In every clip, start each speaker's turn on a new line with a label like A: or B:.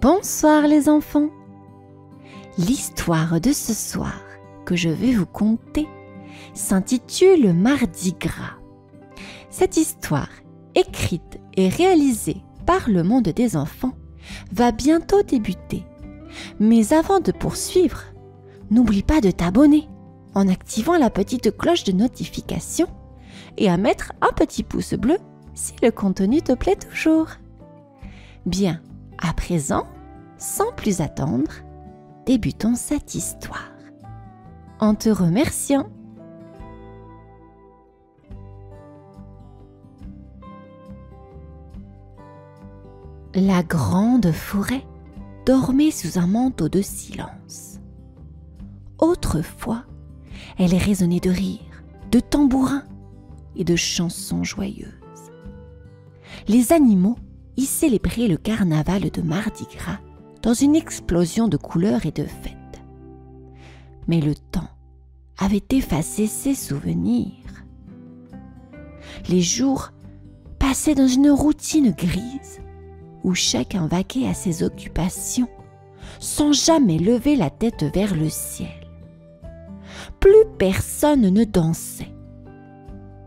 A: Bonsoir les enfants. L'histoire de ce soir que je vais vous conter s'intitule Mardi Gras. Cette histoire, écrite et réalisée par le monde des enfants, va bientôt débuter. Mais avant de poursuivre, n'oublie pas de t'abonner en activant la petite cloche de notification et à mettre un petit pouce bleu si le contenu te plaît toujours. Bien, à présent, sans plus attendre, débutons cette histoire. En te remerciant. La grande forêt dormait sous un manteau de silence. Autrefois, elle résonnait de rires, de tambourins et de chansons joyeuses. Les animaux y célébraient le carnaval de Mardi Gras dans une explosion de couleurs et de fêtes. Mais le temps avait effacé ces souvenirs. Les jours passaient dans une routine grise où chacun vaquait à ses occupations sans jamais lever la tête vers le ciel. Plus personne ne dansait,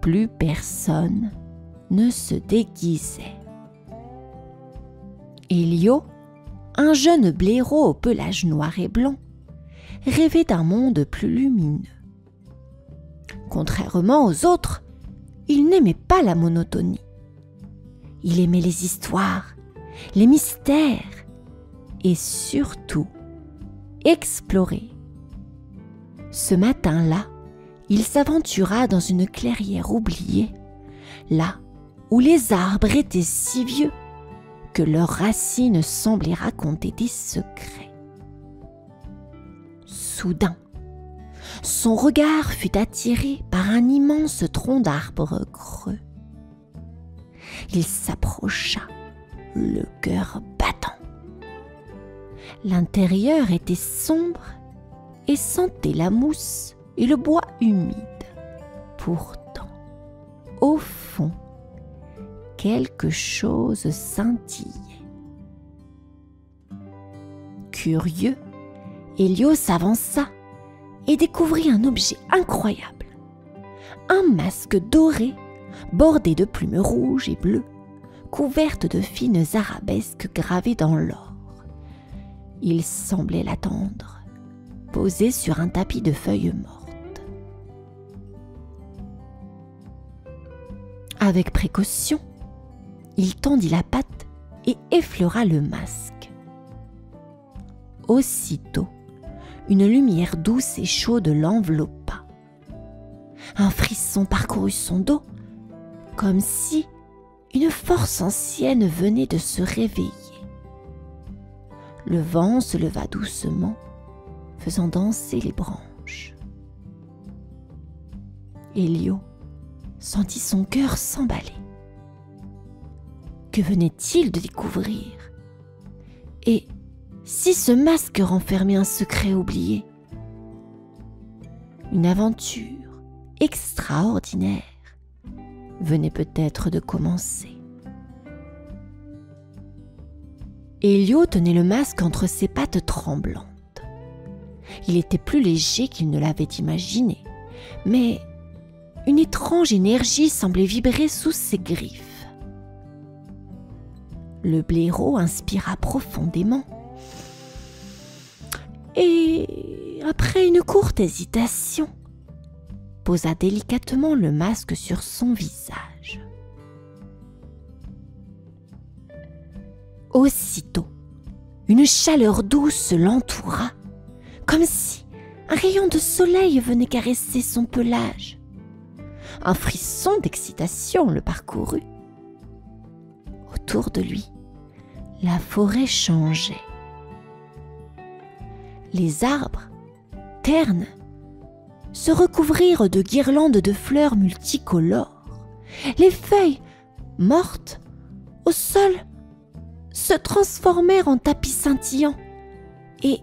A: plus personne ne se déguisait. Elio, un jeune blaireau au pelage noir et blanc, rêvait d'un monde plus lumineux. Contrairement aux autres, il n'aimait pas la monotonie. Il aimait les histoires, les mystères et surtout explorer. Ce matin-là, il s'aventura dans une clairière oubliée, là où les arbres étaient si vieux que leurs racines semblaient raconter des secrets. Soudain, son regard fut attiré par un immense tronc d'arbre creux. Il s'approcha, le cœur battant. L'intérieur était sombre et sentait la mousse et le bois humide. Pourtant, au fond, quelque chose scintillait. Curieux, Elio s'avança et découvrit un objet incroyable. Un masque doré, bordé de plumes rouges et bleues, couvertes de fines arabesques gravées dans l'or. Il semblait l'attendre, posé sur un tapis de feuilles mortes. Avec précaution, il tendit la patte et effleura le masque. Aussitôt, une lumière douce et chaude l'enveloppa. Un frisson parcourut son dos, comme si une force ancienne venait de se réveiller. Le vent se leva doucement, faisant danser les branches. Elio sentit son cœur s'emballer. Que venait-il de découvrir? Et si ce masque renfermait un secret oublié? Une aventure extraordinaire venait peut-être de commencer. Elio tenait le masque entre ses pattes tremblantes. Il était plus léger qu'il ne l'avait imaginé, mais une étrange énergie semblait vibrer sous ses griffes. Le blaireau inspira profondément et, après une courte hésitation, posa délicatement le masque sur son visage. Aussitôt, une chaleur douce l'entoura, comme si un rayon de soleil venait caresser son pelage. Un frisson d'excitation le parcourut. Autour de lui, la forêt changeait. Les arbres, ternes, se recouvrirent de guirlandes de fleurs multicolores. Les feuilles, mortes, au sol, se transformèrent en tapis scintillants et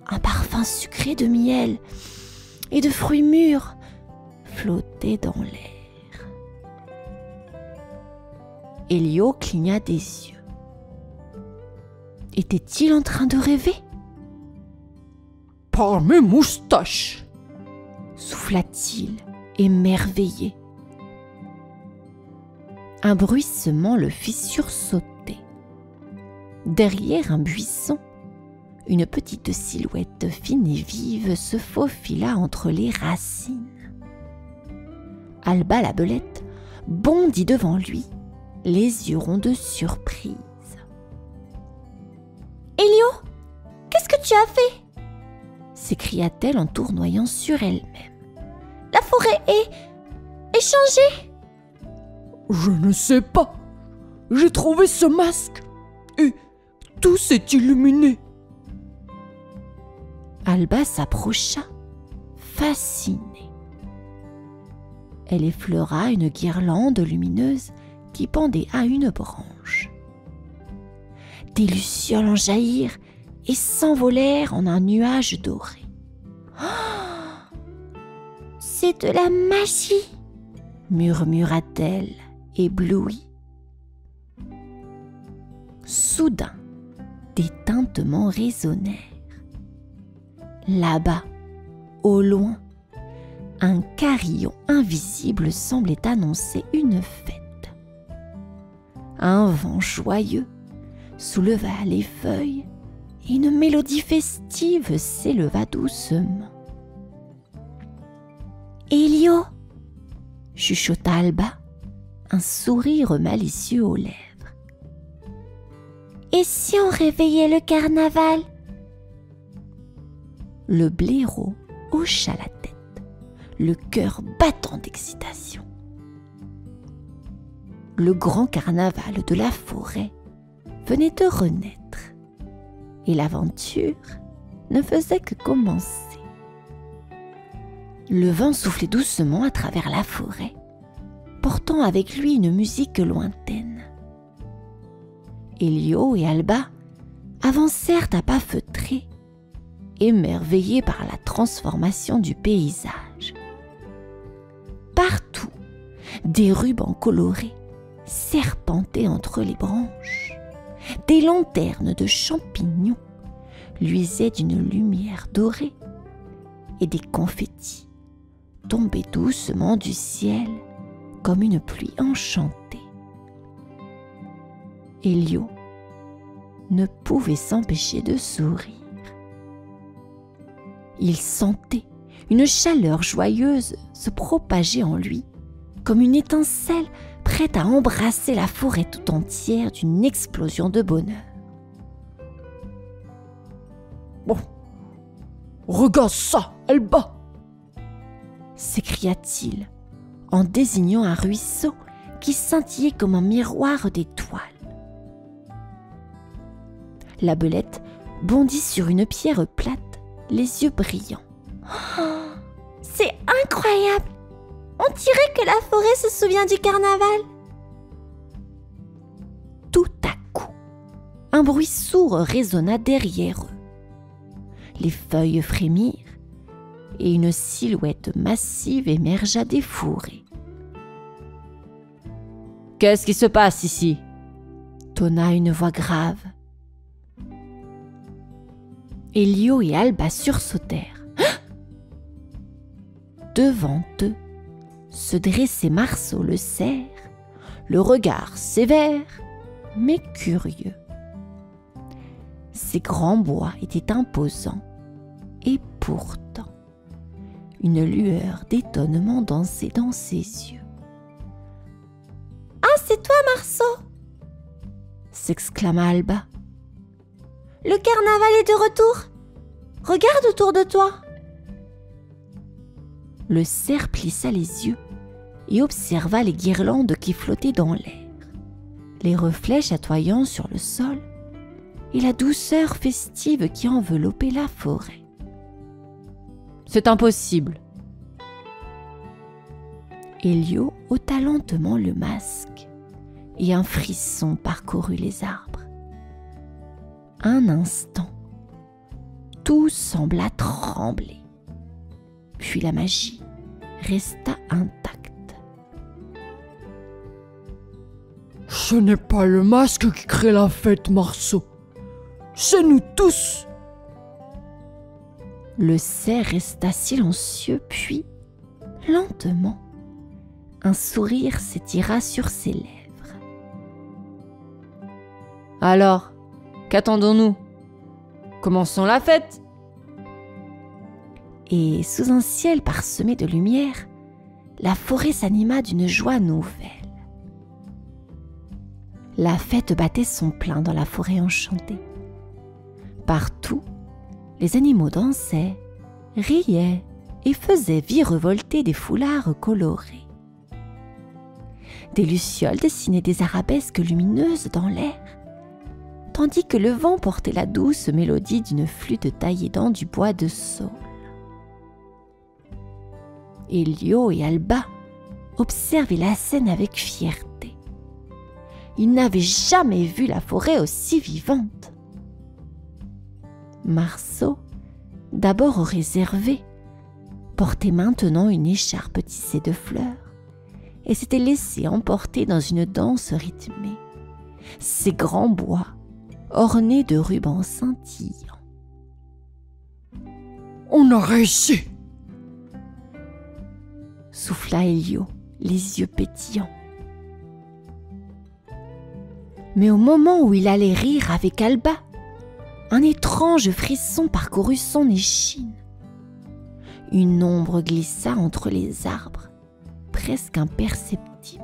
A: un parfum sucré de miel et de fruits mûrs flottait dans l'air. Elio cligna des yeux. Était-il en train de rêver?
B: Par mes moustaches,
A: Souffla-t-il, émerveillé. Un bruissement le fit sursauter. Derrière un buisson, une petite silhouette fine et vive se faufila entre les racines. Alba la belette bondit devant lui, les yeux ronds de surprise. « Elio, qu'est-ce que tu as fait ?» s'écria-t-elle en tournoyant sur elle-même. « La forêt est changée !»
B: je ne sais pas. J'ai trouvé ce masque et tout s'est illuminé.
A: Alba s'approcha, fascinée. Elle effleura une guirlande lumineuse qui pendait à une branche. Des lucioles en jaillirent et s'envolèrent en un nuage doré. Oh, c'est de la magie, murmura-t-elle, éblouie. Soudain, des tintements résonnèrent. Là-bas, au loin, un carillon invisible semblait annoncer une fête. Un vent joyeux souleva les feuilles et une mélodie festive s'éleva doucement. « Elio !» chuchota Alba, un sourire malicieux aux lèvres. « Et si on réveillait le carnaval ?» Le blaireau hocha la tête, le cœur battant d'excitation. Le grand carnaval de la forêt venait de renaître et l'aventure ne faisait que commencer. Le vent soufflait doucement à travers la forêt, portant avec lui une musique lointaine. Elio et Alba avancèrent à pas feutrés, émerveillés par la transformation du paysage. Partout, des rubans colorés serpentaient entre les branches. Des lanternes de champignons luisaient d'une lumière dorée et des confettis tombaient doucement du ciel comme une pluie enchantée. Elio ne pouvait s'empêcher de sourire. Il sentait une chaleur joyeuse se propager en lui, comme une étincelle prête à embrasser la forêt tout entière d'une explosion de bonheur.
B: Bon, regarde ça, Alba,
A: s'écria-t-il en désignant un ruisseau qui scintillait comme un miroir d'étoiles. La belette bondit sur une pierre plate, les yeux brillants. Oh, c'est incroyable! On dirait que la forêt se souvient du carnaval. Tout à coup, un bruit sourd résonna derrière eux. Les feuilles frémirent et une silhouette massive émergea des fourrés. « Qu'est-ce qui se passe ici ?» tonna une voix grave. Elio et Alba sursautèrent. Devant eux se dressait Marceau le cerf, le regard sévère mais curieux. Ses grands bois étaient imposants et pourtant une lueur d'étonnement dansait dans ses yeux. « Ah, c'est toi, Marceau !» s'exclama Alba. « Le carnaval est de retour. Regarde autour de toi. » Le cerf plissa les yeux et observa les guirlandes qui flottaient dans l'air, les reflets chatoyant sur le sol et la douceur festive qui enveloppait la forêt. « C'est impossible !» Elio ôta lentement le masque et un frisson parcourut les arbres. Un instant, tout sembla trembler. Puis la magie resta intacte.
B: Ce n'est pas le masque qui crée la fête, Marceau. c'est nous tous.
A: Le cerf resta silencieux, puis, lentement, un sourire s'étira sur ses lèvres. Alors, qu'attendons-nous? Commençons la fête! Et sous un ciel parsemé de lumière, la forêt s'anima d'une joie nouvelle. La fête battait son plein dans la forêt enchantée. Partout, les animaux dansaient, riaient et faisaient virevolter des foulards colorés. Des lucioles dessinaient des arabesques lumineuses dans l'air, tandis que le vent portait la douce mélodie d'une flûte taillée dans du bois de saule. Elio et Alba observaient la scène avec fierté. Ils n'avaient jamais vu la forêt aussi vivante. Marceau, d'abord réservé, portait maintenant une écharpe tissée de fleurs et s'était laissé emporter dans une danse rythmée, ses grands bois ornés de rubans scintillants.
B: On a réussi,
A: souffla Elio, les yeux pétillants. Mais au moment où il allait rire avec Alba, un étrange frisson parcourut son échine. Une ombre glissa entre les arbres, presque imperceptible.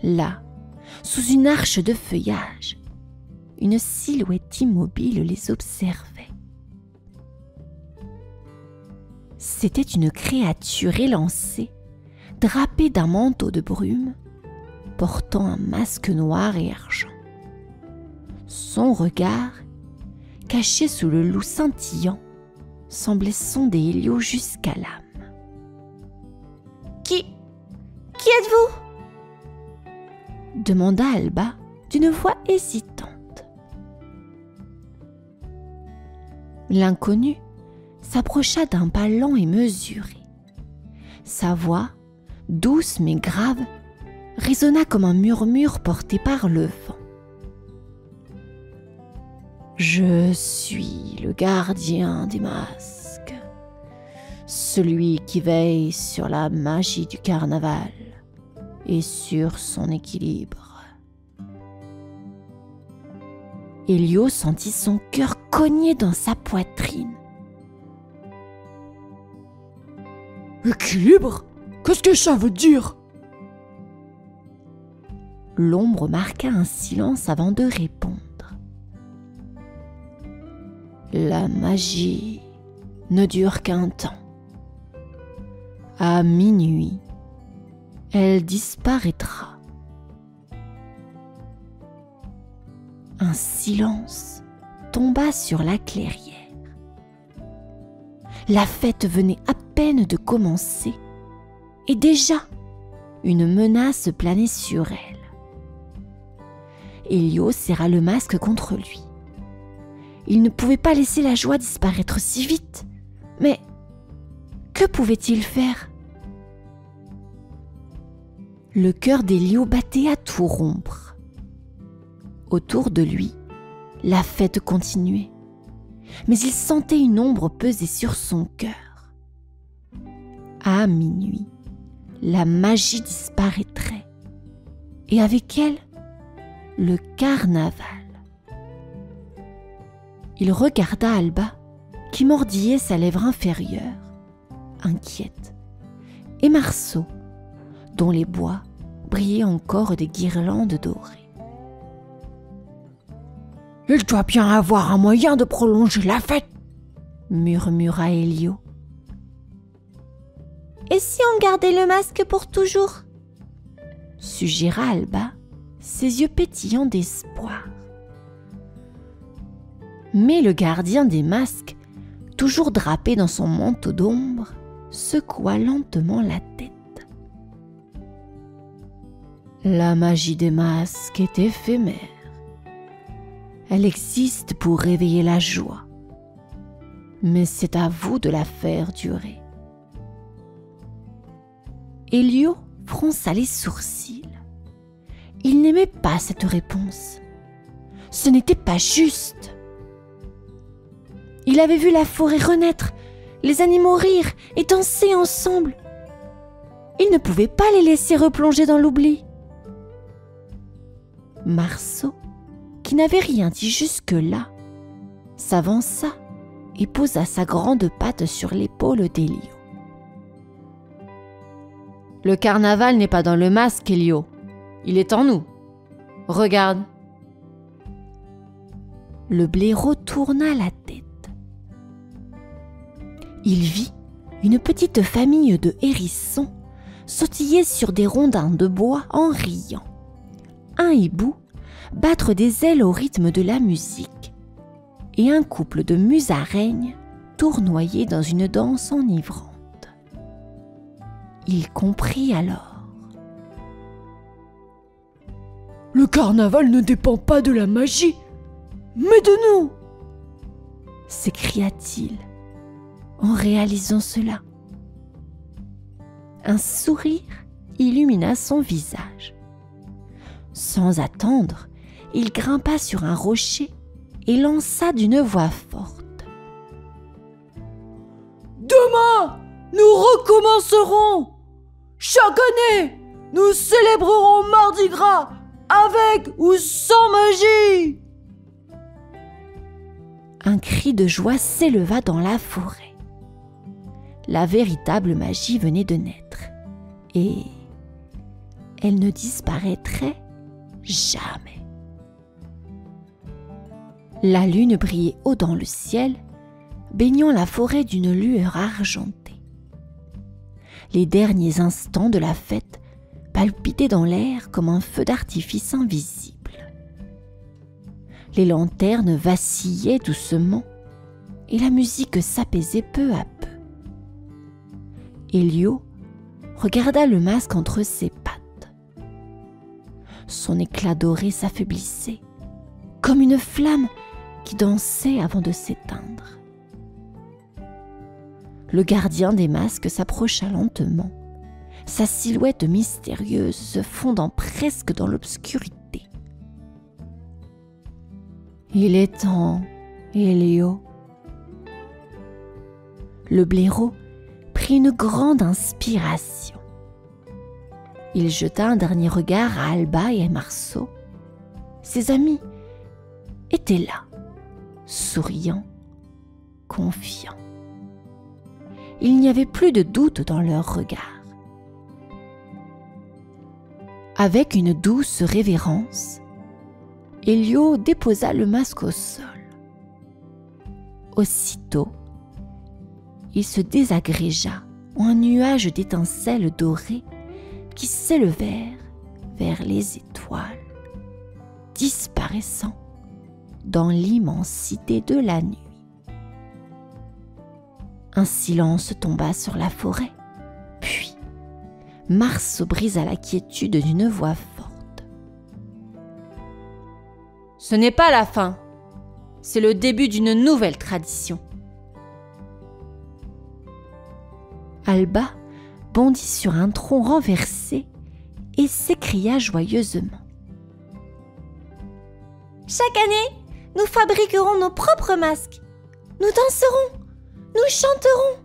A: Là, sous une arche de feuillage, une silhouette immobile les observait. C'était une créature élancée, drapée d'un manteau de brume, portant un masque noir et argent. Son regard, caché sous le loup scintillant, semblait sonder Elio jusqu'à l'âme. Qui êtes-vous? Demanda Alba d'une voix hésitante. L'inconnu s'approcha d'un pas lent et mesuré. Sa voix, douce mais grave, résonna comme un murmure porté par le vent. Je suis le gardien des masques, celui qui veille sur la magie du carnaval et sur son équilibre. Elio sentit son cœur cogner dans sa poitrine.
B: Équilibre? Qu'est-ce que ça veut dire?
A: L'ombre marqua un silence avant de répondre. La magie ne dure qu'un temps. À minuit, elle disparaîtra. Un silence tomba sur la clairière. La fête venait à peine de commencer et déjà une menace planait sur elle. Elio serra le masque contre lui. Il ne pouvait pas laisser la joie disparaître si vite. Mais que pouvait-il faire? Le cœur d'Elio battait à tout rompre. Autour de lui, la fête continuait. Mais il sentait une ombre peser sur son cœur. À minuit, la magie disparaîtrait. Et avec elle, le carnaval. Il regarda Alba, qui mordillait sa lèvre inférieure, inquiète, et Marceau, dont les bois brillaient encore des guirlandes dorées.
B: « Il doit bien avoir un moyen de prolonger la fête !»
A: murmura Elio. « Et si on gardait le masque pour toujours ?» suggéra Alba, ses yeux pétillants d'espoir. Mais le gardien des masques, toujours drapé dans son manteau d'ombre, secoua lentement la tête. La magie des masques est éphémère. Elle existe pour réveiller la joie. Mais c'est à vous de la faire durer. Elio fronça les sourcils. Il n'aimait pas cette réponse. ce n'était pas juste. Il avait vu la forêt renaître, les animaux rire et danser ensemble. Il ne pouvait pas les laisser replonger dans l'oubli. Marceau, qui n'avait rien dit jusque-là, s'avança et posa sa grande patte sur l'épaule d'Elio. « Le carnaval n'est pas dans le masque, Elio. Il est en nous. Regarde. » Le blaireau tourna la tête. Il vit une petite famille de hérissons sautiller sur des rondins de bois en riant. Un hibou battre des ailes au rythme de la musique et un couple de musaraignes tournoyer dans une danse enivrante. Il comprit alors.
B: « Le carnaval ne dépend pas de la magie, mais de nous !»
A: s'écria-t-il en réalisant cela. Un sourire illumina son visage. Sans attendre, il grimpa sur un rocher et lança d'une voix forte.
B: « Demain, nous recommencerons. Chaque année, nous célébrerons Mardi Gras avec ou sans magie. »
A: Un cri de joie s'éleva dans la forêt. La véritable magie venait de naître et elle ne disparaîtrait jamais. La lune brillait haut dans le ciel, baignant la forêt d'une lueur argentée. Les derniers instants de la fête palpitaient dans l'air comme un feu d'artifice invisible. Les lanternes vacillaient doucement et la musique s'apaisait peu à peu. Elio regarda le masque entre ses pattes. Son éclat doré s'affaiblissait, comme une flamme qui dansait avant de s'éteindre. Le gardien des masques s'approcha lentement, sa silhouette mystérieuse se fondant presque dans l'obscurité. « Il est temps, Elio. » Le blaireau prit une grande inspiration. Il jeta un dernier regard à Alba et à Marceau. Ses amis étaient là, souriants, confiants. Il n'y avait plus de doute dans leur regard. Avec une douce révérence, Elio déposa le masque au sol. Aussitôt, il se désagrégea en un nuage d'étincelles dorées qui s'élevèrent vers les étoiles, disparaissant dans l'immensité de la nuit. Un silence tomba sur la forêt, puis Marceau brisa la quiétude d'une voix forte. « Ce n'est pas la fin, c'est le début d'une nouvelle tradition. » Alba bondit sur un tronc renversé et s'écria joyeusement. « Chaque année, nous fabriquerons nos propres masques. Nous danserons, nous chanterons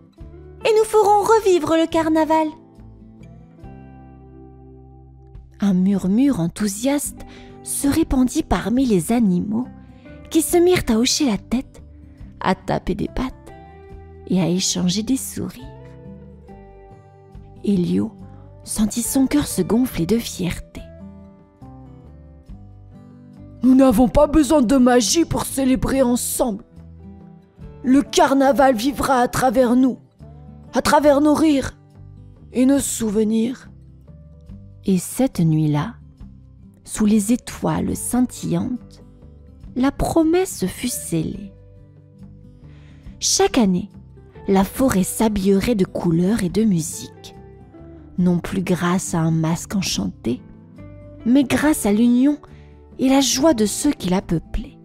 A: et nous ferons revivre le carnaval. » Un murmure enthousiaste se répandit parmi les animaux qui se mirent à hocher la tête, à taper des pattes et à échanger des sourires. Elio sentit son cœur se gonfler de fierté.
B: « Nous n'avons pas besoin de magie pour célébrer ensemble. Le carnaval vivra à travers nous, à travers nos rires et nos souvenirs. »
A: Et cette nuit-là, sous les étoiles scintillantes, la promesse fut scellée. Chaque année, la forêt s'habillerait de couleurs et de musique, non plus grâce à un masque enchanté, mais grâce à l'union et la joie de ceux qui la peuplaient.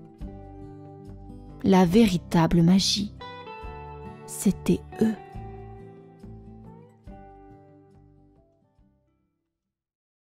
A: La véritable magie, c'était eux.